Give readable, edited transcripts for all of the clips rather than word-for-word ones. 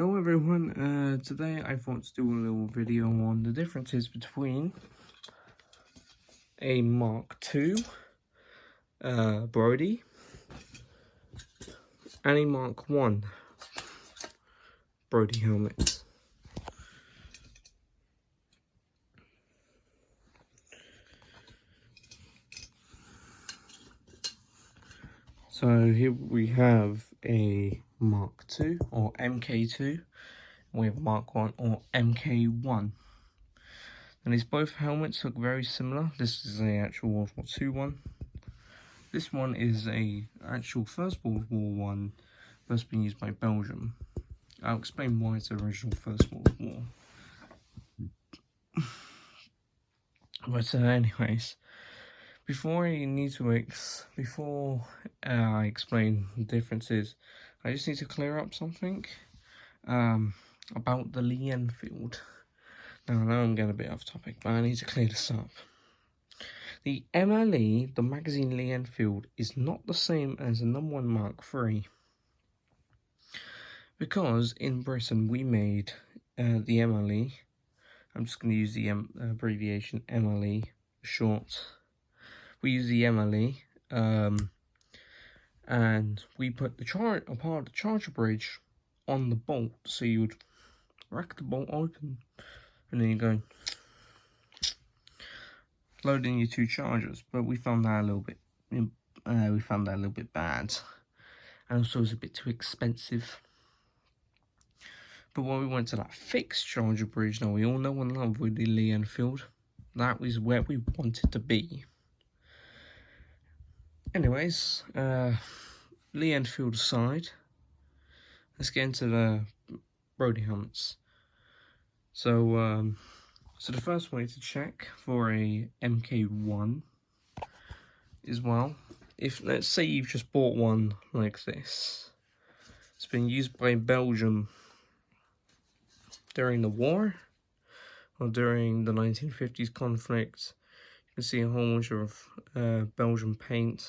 Hello everyone, today I thought to do a little video on the differences between a mk2 Brodie and a mk1 Brodie helmet. So here we have a mk2 or mk2, we have mk1 or mk1. And these both helmets look very similar. This is a actual World War II one. This one is a actual First World War one, first being used by Belgium. I'll explain why it's the original First World War. But anyways, before I explain the differences, I just need to clear up something about the Lee Enfield. Now I know I'm getting a bit off topic, but I need to clear this up. The MLE, the magazine Lee Enfield, is not the same as the #1 Mark III. Because in Britain we made the MLE. I'm just going to use the abbreviation MLE, short. We use the MLE, and we put a part of the charger bridge on the bolt, so you would rack the bolt open, and then you go load in your two chargers. But we found that a little bit, bad, and also it was a bit too expensive. But when we went to that fixed charger bridge, now we all know and love with the Lee Enfield, that was where we wanted to be. Anyways, Lee Enfield aside, let's get into the Brodie helmets. So, so the first way to check for a mk1 is, well, if let's say you've just bought one like this, it's been used by Belgium during the war or during the 1950s conflict. You can see a whole bunch of Belgian paint.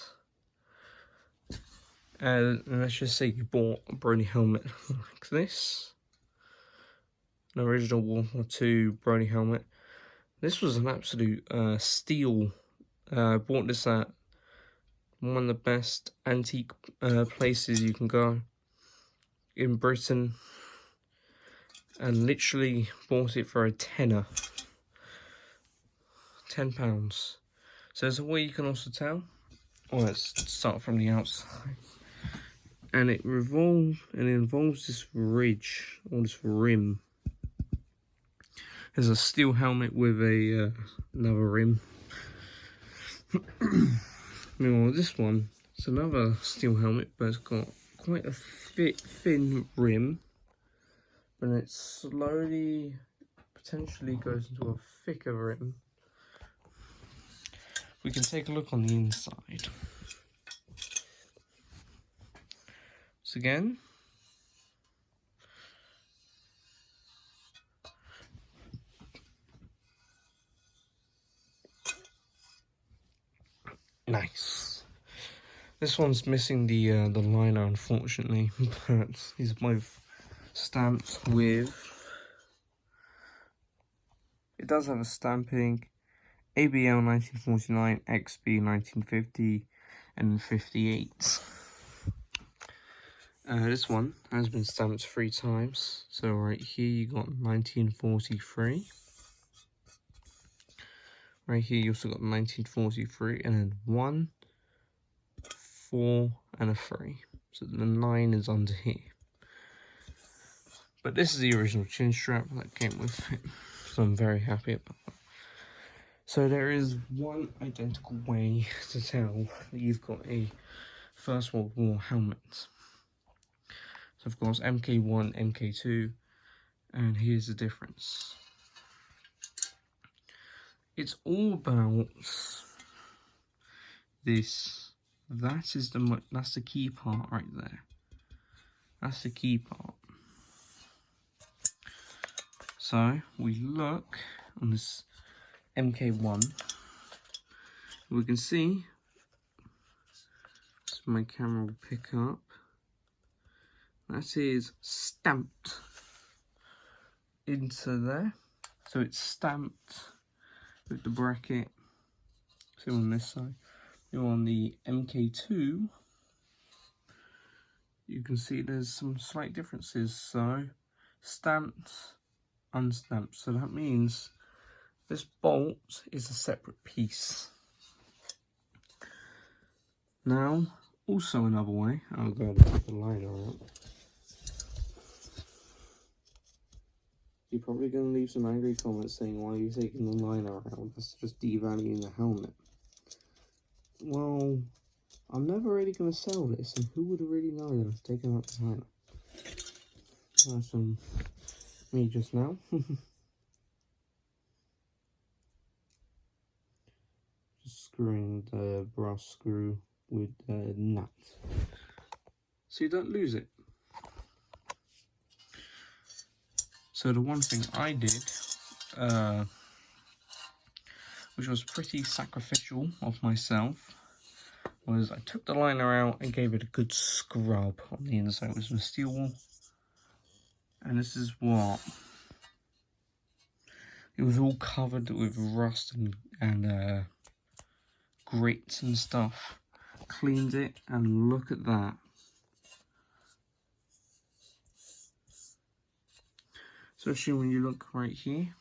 And let's just say you bought a Brodie helmet like this, an original World War II Brodie helmet. This was an absolute steal. I bought this at one of the best antique places you can go in Britain, and literally bought it for a tenner. £10. So there's a way you can also tell. Well, let's start from the outside. And it involves this ridge, or this rim. There's a steel helmet with a another rim. Meanwhile, this one, it's another steel helmet, but it's got quite a thin rim. And it slowly, potentially goes into a thicker rim. We can take a look on the inside. So again, nice. This one's missing the liner, unfortunately, but these are both stamped with. It does have a stamping, ABL 1949, XB 1950, and 58. This one has been stamped 3 times. So right here you got 1943. Right here you also got 1943, and then 1, 4, and a 3. So the 9 is under here. But this is the original chin strap that came with it, so I'm very happy about that. So there is one identical way to tell that you've got a First World War helmet. So of course mk1, mk2, and here's the difference. It's all about this. That's the key part right there. That's the key part. So we look on this mk1. We can see, so my camera will pick up, that is stamped into there. So it's stamped with the bracket. So on this side. Now on the mk2, you can see there's some slight differences. So stamped, unstamped. So that means this bolt is a separate piece. Now, also another way, I'll go and put the liner out. You're probably going to leave some angry comments saying, why are you taking the liner out? That's just devaluing the helmet. Well, I'm never really going to sell this, and who would really know that I've taken out the liner? That's me just now. Just screwing the brass screw with the nut, so you don't lose it. So the one thing I did, which was pretty sacrificial of myself, was I took the liner out and gave it a good scrub on the inside with some steel wool. And this is what it was, all covered with rust and grits and stuff. Cleaned it, and look at that. Especially when you look right here.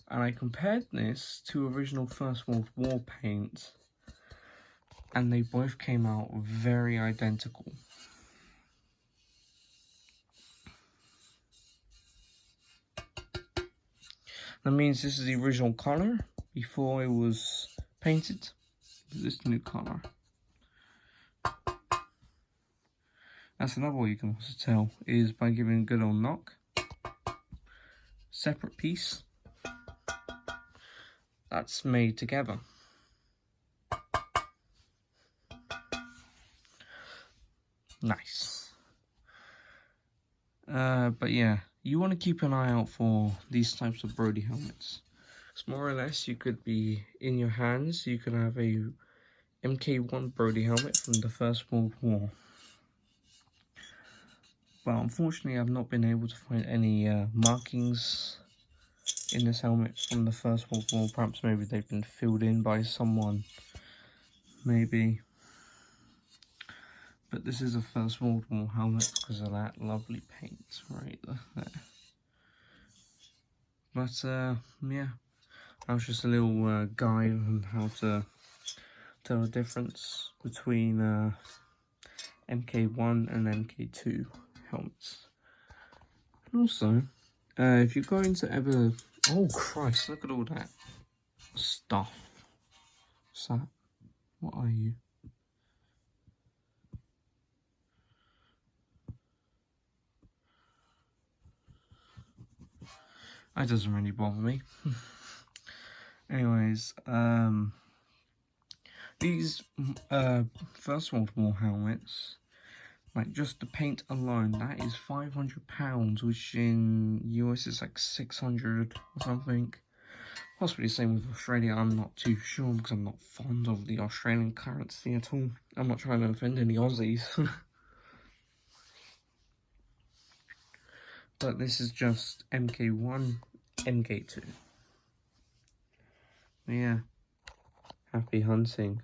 And I compared this to original First World War paint, and they both came out very identical. That means this is the original colour before it was painted. This new colour. That's another way you can also tell, is by giving a good old knock. Separate piece. That's made together. Nice. But yeah, you want to keep an eye out for these types of Brodie helmets. Because more or less, you could be in your hands, you could have a mk1 Brodie helmet from the First World War. But unfortunately, I've not been able to find any markings in this helmet from the First World War. Perhaps maybe they've been filled in by someone, maybe. But this is a First World War helmet because of that lovely paint right there. But yeah, that was just a little guide on how to tell the difference between mk1 and mk2 helmets. And also, if you're going to ever... Oh Christ, look at all that stuff. What's that? What are you? That doesn't really bother me. Anyways, these First World War helmets, like just the paint alone, that is £500, which in US is like 600 or something. Possibly the same with Australia, I'm not too sure because I'm not fond of the Australian currency at all. I'm not trying to offend any Aussies. But this is just mk1, mk2. Yeah, happy hunting.